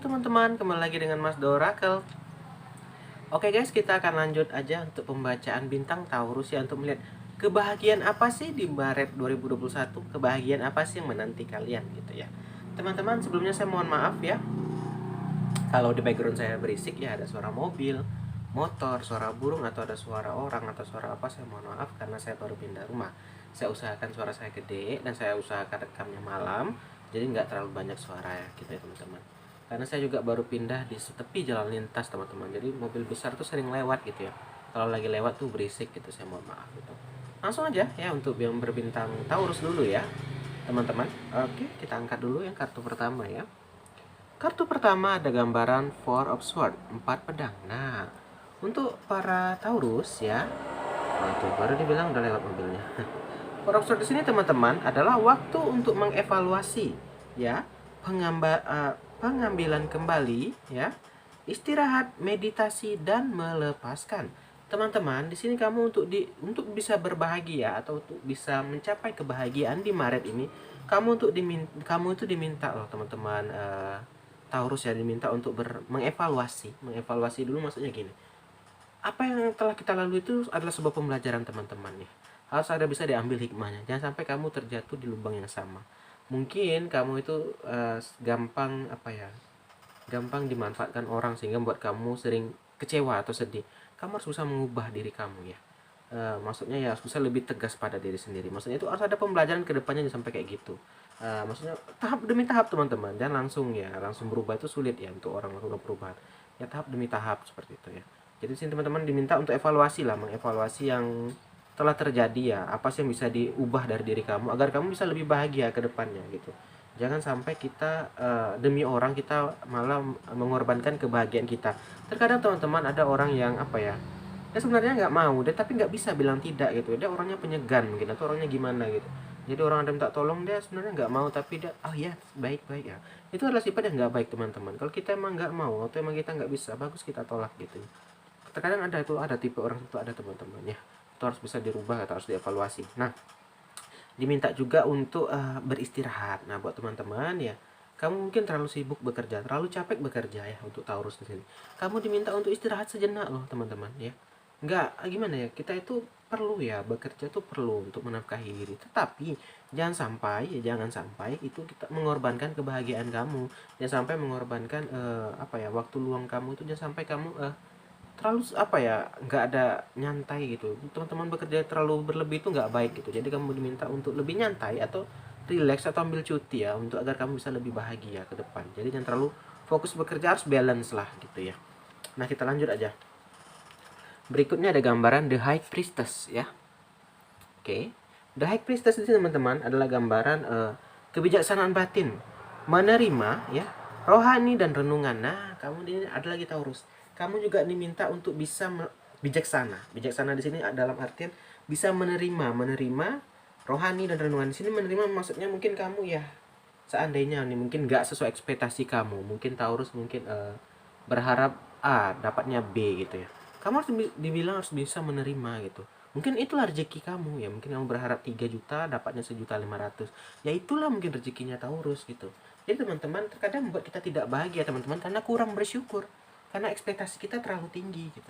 Teman-teman, kembali lagi dengan Mas Dorakel. Oke guys, kita akan lanjut aja untuk pembacaan bintang Taurus ya, untuk melihat kebahagiaan apa sih di Maret 2021, kebahagiaan apa sih yang menanti kalian gitu ya. Teman-teman, sebelumnya saya mohon maaf ya kalau di background saya berisik ya, ada suara mobil, motor, suara burung, atau ada suara orang atau suara apa, saya mohon maaf karena saya baru pindah rumah. Saya usahakan suara saya gede dan saya usahakan rekamnya malam, jadi nggak terlalu banyak suara ya gitu ya teman-teman. Karena saya juga baru pindah di tepi jalan lintas teman-teman, jadi mobil besar tuh sering lewat gitu ya. Kalau lagi lewat tuh berisik gitu, saya mohon maaf gitu. Langsung aja ya untuk yang berbintang Taurus dulu ya teman-teman. Oke, kita angkat dulu yang kartu pertama ya. Kartu pertama ada gambaran Four of Swords, 4 pedang. Nah, untuk para Taurus ya, nah itu baru dibilang udah lewat mobilnya. Four of Swords di sini teman-teman adalah waktu untuk mengevaluasi ya, pengambilan kembali ya, istirahat, meditasi dan melepaskan. Teman-teman, di sini kamu untuk bisa berbahagia atau untuk bisa mencapai kebahagiaan di Maret ini, kamu itu diminta loh teman-teman, Taurus ya, diminta untuk mengevaluasi dulu. Maksudnya gini, apa yang telah kita lalui itu adalah sebuah pembelajaran teman-teman ya, harus ada bisa diambil hikmahnya. Jangan sampai kamu terjatuh di lubang yang sama. Mungkin kamu itu gampang dimanfaatkan orang sehingga membuat kamu sering kecewa atau sedih. Kamu harus bisa mengubah diri kamu ya. Maksudnya ya harus bisa lebih tegas pada diri sendiri. Maksudnya itu harus ada pembelajaran ke depannya, jangan sampai kayak gitu. Maksudnya tahap demi tahap teman-teman, dan langsung berubah itu sulit ya untuk orang melakukan perubahan. Ya tahap demi tahap seperti itu ya. Jadi sini teman-teman diminta untuk evaluasi lah, mengevaluasi yang telah terjadi ya, apa sih yang bisa diubah dari diri kamu agar kamu bisa lebih bahagia ke depannya gitu. Jangan sampai kita demi orang kita malah mengorbankan kebahagiaan kita. Terkadang teman-teman ada orang yang dia sebenarnya nggak mau, dia tapi nggak bisa bilang tidak gitu. Dia orangnya penyegan mungkin, atau orangnya gimana gitu. Jadi orang ada minta tolong, dia sebenarnya nggak mau, tapi dia ya baik-baik ya. Itu adalah sifat yang nggak baik teman-teman. Kalau kita emang nggak mau atau emang kita nggak bisa, bagus kita tolak gitu. Terkadang ada tipe orang itu, ada teman-teman ya. Itu harus bisa dirubah atau harus dievaluasi. Nah, diminta juga untuk beristirahat. Nah, buat teman-teman ya, kamu mungkin terlalu sibuk bekerja, terlalu capek bekerja ya, untuk Taurus di sini. Kamu diminta untuk istirahat sejenak loh, teman-teman ya. Enggak, gimana ya? Kita itu perlu ya, bekerja tuh perlu untuk menafkahi diri. Tetapi jangan sampai itu kita mengorbankan kebahagiaan kamu. Jangan sampai mengorbankan waktu luang kamu itu. Jangan sampai kamu terlalu nggak ada nyantai gitu. Teman-teman bekerja terlalu berlebih itu nggak baik gitu. Jadi kamu diminta untuk lebih nyantai atau relax atau ambil cuti ya, untuk agar kamu bisa lebih bahagia ke depan. Jadi jangan terlalu fokus bekerja, harus balance lah gitu ya. Nah, kita lanjut aja. Berikutnya ada gambaran The High Priestess ya. Oke. The High Priestess ini teman-teman adalah gambaran kebijaksanaan batin, menerima ya, rohani dan renungan. Nah, kamu ini ada lagi Taurus. Kamu juga diminta untuk bisa bijaksana. Bijaksana di sini dalam artian bisa menerima rohani dan renungan. Di sini menerima maksudnya mungkin kamu ya, seandainya nih mungkin nggak sesuai ekspektasi kamu. Mungkin Taurus mungkin berharap A dapatnya B gitu ya. Kamu harus dibilang harus bisa menerima gitu. Mungkin itulah rezeki kamu ya. Mungkin kamu berharap 3 juta dapatnya 1.500.000. Ya itulah mungkin rezekinya Taurus gitu. Jadi teman-teman, terkadang membuat kita tidak bahagia teman-teman karena kurang bersyukur. Karena ekspektasi kita terlalu tinggi gitu.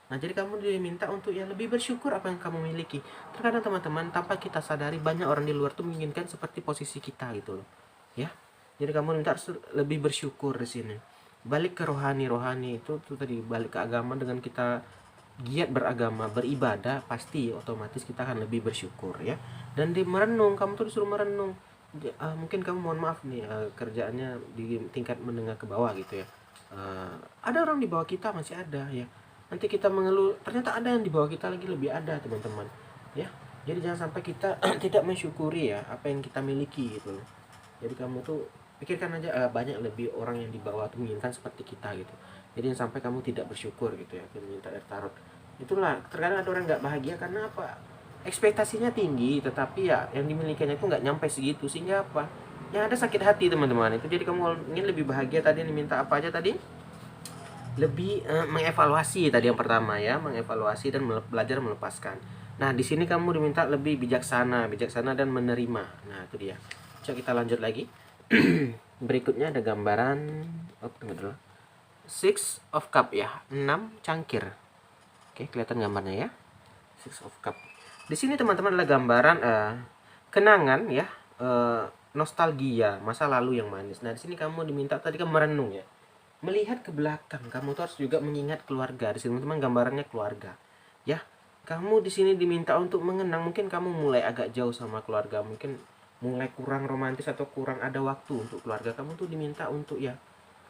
Nah, jadi kamu diminta untuk ya lebih bersyukur apa yang kamu miliki. Terkadang teman-teman, tanpa kita sadari banyak orang di luar tuh menginginkan seperti posisi kita gitu loh. Ya. Jadi kamu minta lebih bersyukur di sini. Balik ke rohani itu tuh tadi, balik ke agama. Dengan kita giat beragama, beribadah, pasti otomatis kita akan lebih bersyukur ya. Dan di merenung, kamu tuh disuruh merenung. Mungkin kamu mohon maaf nih, kerjaannya di tingkat menengah ke bawah gitu ya. Ada orang di bawah kita masih ada ya. Nanti kita mengeluh, ternyata ada yang di bawah kita lagi lebih ada teman-teman ya. Jadi jangan sampai kita tidak mensyukuri ya apa yang kita miliki gitu. Jadi kamu tuh pikirkan aja, banyak lebih orang yang di bawah tuh menginginkan seperti kita gitu. Jadi jangan sampai kamu tidak bersyukur gitu ya, meminta dari tarot. Itulah terkadang ada orang nggak bahagia karena apa? Ekspektasinya tinggi, tetapi ya yang dimilikinya itu nggak nyampe segitu, sehingga apa? Yang ada sakit hati teman-teman itu. Jadi kamu ingin lebih bahagia, tadi diminta apa aja tadi? Lebih mengevaluasi tadi yang pertama ya, mengevaluasi dan belajar melepaskan. Nah, di sini kamu diminta lebih bijaksana dan menerima. Nah, itu dia. Coba kita lanjut lagi. Berikutnya ada gambaran tunggu dulu. Six of Cup ya, 6 cangkir. Oke, kelihatan gambarnya ya. Six of Cup. Di sini teman-teman adalah gambaran kenangan ya, nostalgia masa lalu yang manis. Nah, di sini kamu diminta tadi kan merenung ya. Melihat ke belakang, kamu tuh harus juga mengingat keluarga. Di sini teman-teman gambarannya keluarga. Ya, kamu di sini diminta untuk mengenang, mungkin kamu mulai agak jauh sama keluarga, mungkin mulai kurang romantis atau kurang ada waktu untuk keluarga. Kamu tuh diminta untuk ya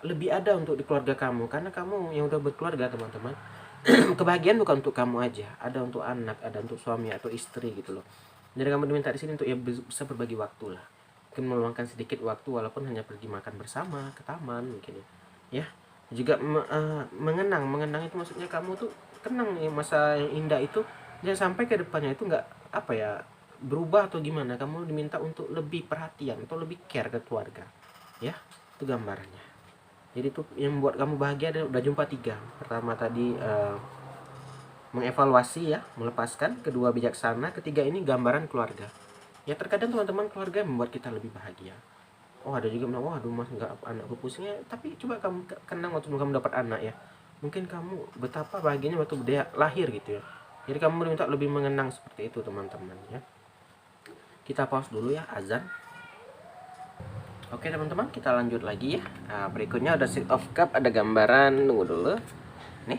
lebih ada untuk di keluarga kamu, karena kamu yang udah berkeluarga teman-teman. Kebahagiaan bukan untuk kamu aja, ada untuk anak, ada untuk suami atau istri gitu loh. Jadi kamu diminta di sini untuk ya bisa berbagi waktu lah, mungkin meluangkan sedikit waktu walaupun hanya pergi makan bersama ke taman mungkin ya. Juga mengenang itu maksudnya kamu tuh kenang ya masa yang indah itu, jangan sampai ke depannya itu nggak apa ya berubah atau gimana. Kamu diminta untuk lebih perhatian atau lebih care ke keluarga ya. Itu gambarannya. Jadi itu yang membuat kamu bahagia udah jumpa 3. Pertama tadi mengevaluasi ya, melepaskan. Kedua bijaksana. Ketiga ini gambaran keluarga. Ya terkadang teman-teman keluarga membuat kita lebih bahagia. Oh ada juga bilang, wah aduh mas nggak anakku pusingnya. Tapi coba kamu kenang waktu kamu dapat anak ya. Mungkin kamu betapa bahagianya waktu dia lahir gitu ya. Jadi kamu minta lebih mengenang seperti itu teman-teman ya. Kita pause dulu ya, azan. Oke teman-teman, kita lanjut lagi ya. Nah, berikutnya ada Six of Cup, ada gambaran, tunggu dulu. Nih,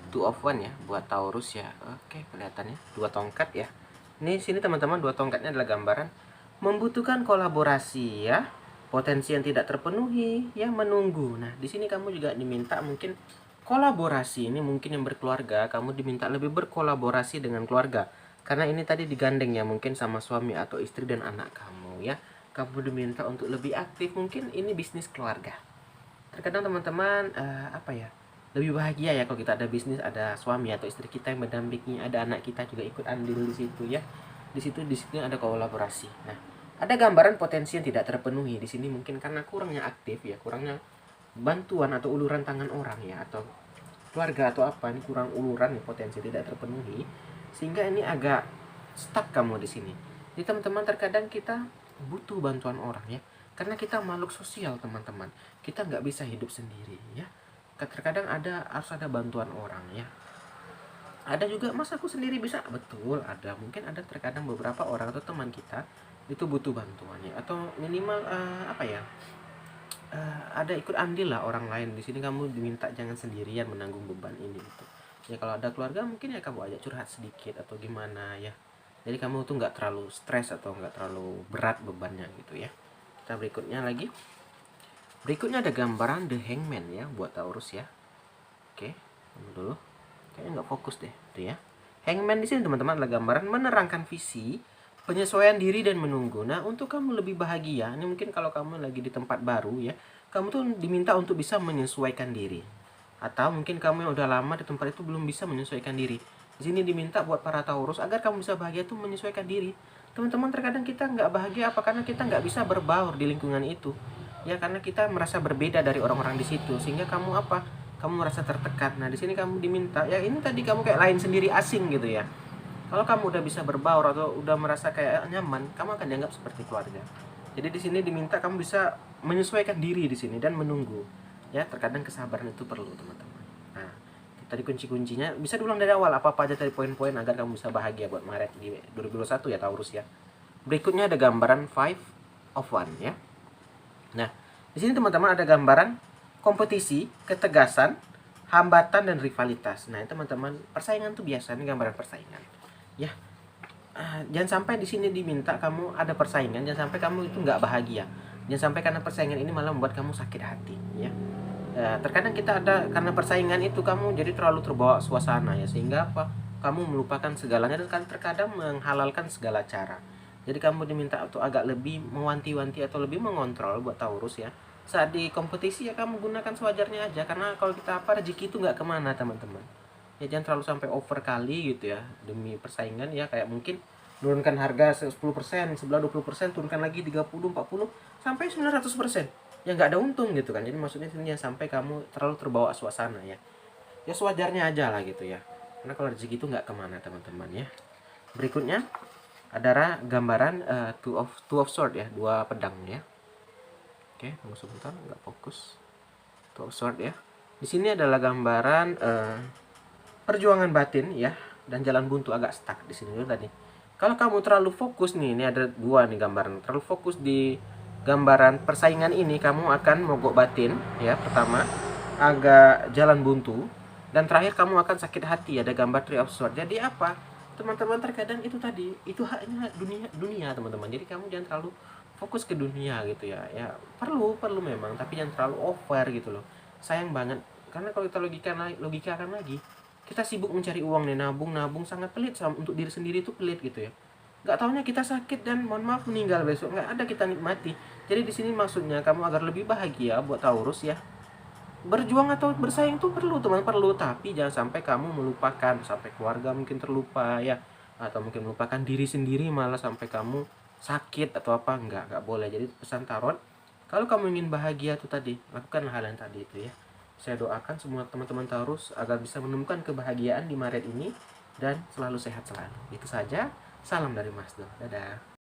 Two of One ya, buat Taurus ya. Oke, kelihatannya 2 tongkat ya. Ini sini teman-teman 2 tongkatnya adalah gambaran membutuhkan kolaborasi ya. Potensi yang tidak terpenuhi, yang menunggu. Nah, di sini kamu juga diminta mungkin kolaborasi. Ini mungkin yang berkeluarga, kamu diminta lebih berkolaborasi dengan keluarga. Karena ini tadi digandeng ya, mungkin sama suami atau istri dan anak kamu ya. Kamu diminta untuk lebih aktif, mungkin ini bisnis keluarga. Terkadang teman-teman apa ya lebih bahagia ya kalau kita ada bisnis, ada suami atau istri kita yang mendampingi, ada anak kita juga ikut andil di situ ya. Di sini ada kolaborasi. Nah, ada gambaran potensi yang tidak terpenuhi di sini mungkin karena kurangnya aktif ya, kurangnya bantuan atau uluran tangan orang ya, atau keluarga atau apa, ini kurang uluran ya, potensi tidak terpenuhi sehingga ini agak stuck kamu di sini. Jadi teman-teman terkadang kita butuh bantuan orang ya, karena kita makhluk sosial teman-teman, kita nggak bisa hidup sendiri ya. Terkadang harus ada bantuan orang ya. Ada juga mas aku sendiri bisa, betul ada, mungkin ada terkadang beberapa orang atau teman kita itu butuh bantuannya atau minimal apa ya ada ikut andil lah orang lain. Di sini kamu diminta jangan sendirian menanggung beban ini gitu ya. Kalau ada keluarga mungkin ya kamu ajak curhat sedikit atau gimana ya. Jadi kamu tuh nggak terlalu stres atau nggak terlalu berat bebannya gitu ya. Kita berikutnya lagi. Berikutnya ada gambaran The Hangman ya buat Taurus ya. Oke, tunggu dulu. Kayaknya nggak fokus deh tuh ya. Hangman di sini teman-teman adalah gambaran menerangkan visi, penyesuaian diri dan menunggu. Nah, untuk kamu lebih bahagia, ini mungkin kalau kamu lagi di tempat baru ya, kamu tuh diminta untuk bisa menyesuaikan diri. Atau mungkin kamu yang udah lama di tempat itu belum bisa menyesuaikan diri. Di sini diminta buat para Taurus agar kamu bisa bahagia tuh menyesuaikan diri. Teman-teman terkadang kita nggak bahagia apa karena kita nggak bisa berbaur di lingkungan itu. Ya karena kita merasa berbeda dari orang-orang di situ sehingga kamu apa? Kamu merasa tertekan. Nah di sini kamu diminta ya ini tadi kamu kayak lain sendiri asing gitu ya. Kalau kamu udah bisa berbaur atau udah merasa kayak nyaman, kamu akan dianggap seperti keluarga. Jadi di sini diminta kamu bisa menyesuaikan diri di sini dan menunggu. Ya terkadang kesabaran itu perlu teman-teman. Nah tadi kunci-kuncinya bisa diulang dari awal apa-apa aja dari poin-poin agar kamu bisa bahagia buat Maret di 2021 ya Taurus ya. Berikutnya ada gambaran 5 of One ya. Nah di sini teman-teman ada gambaran kompetisi, ketegasan, hambatan dan rivalitas. Nah teman-teman persaingan tuh biasa, ini gambaran persaingan ya. Jangan sampai di sini diminta kamu ada persaingan, jangan sampai kamu itu nggak bahagia, jangan sampai karena persaingan ini malah membuat kamu sakit hati ya. Terkadang kita ada karena persaingan itu kamu jadi terlalu terbawa suasana ya, sehingga apa kamu melupakan segalanya dan terkadang menghalalkan segala cara. Jadi kamu diminta untuk agak lebih mewanti-wanti atau lebih mengontrol buat Taurus ya. Saat di kompetisi ya kamu gunakan sewajarnya aja, karena kalau kita apa rezeki itu nggak kemana teman-teman ya. Jangan terlalu sampai over kali gitu ya demi persaingan ya, kayak mungkin turunkan harga 10%, sebelah 20%, turunkan lagi 30, 40 sampai 900%. Ya nggak ada untung gitu kan. Jadi maksudnya ini sampai kamu terlalu terbawa suasana ya. Ya sewajarnya aja lah gitu ya. Karena kalau rezeki itu nggak kemana teman-teman ya. Berikutnya adalah gambaran two of sword ya, 2 pedang ya. Oke, tunggu sebentar nggak fokus. Two of Swords ya. Di sini adalah gambaran perjuangan batin ya, dan jalan buntu agak stuck di sini dulu tadi. Kalau kamu terlalu fokus nih, ini ada dua nih gambaran. Terlalu fokus di gambaran persaingan ini, kamu akan mogok batin ya. Pertama, agak jalan buntu, dan terakhir kamu akan sakit hati. Ada gambar Three of Swords. Jadi apa? Teman-teman, terkadang itu tadi, itu haknya dunia teman-teman. Jadi kamu jangan terlalu fokus ke dunia gitu ya. Ya, perlu memang, tapi jangan terlalu over gitu loh. Sayang banget, karena kalau kita logikakan lagi, kita sibuk mencari uang nih, nabung sangat pelit untuk diri sendiri itu pelit gitu ya. Nggak taunya kita sakit dan mohon maaf meninggal besok, nggak ada kita nikmati. Jadi di sini maksudnya kamu agar lebih bahagia buat Taurus ya. Berjuang atau bersaing tuh perlu teman, perlu, tapi jangan sampai kamu melupakan, sampai keluarga mungkin terlupa ya, atau mungkin melupakan diri sendiri malah sampai kamu sakit atau apa. Nggak boleh. Jadi pesan tarot, kalau kamu ingin bahagia tuh tadi, lakukanlah hal yang tadi itu ya. Saya doakan semua teman-teman Taurus agar bisa menemukan kebahagiaan di Maret ini dan selalu sehat selalu. Itu saja. Salam dari Mas Do. Dadah.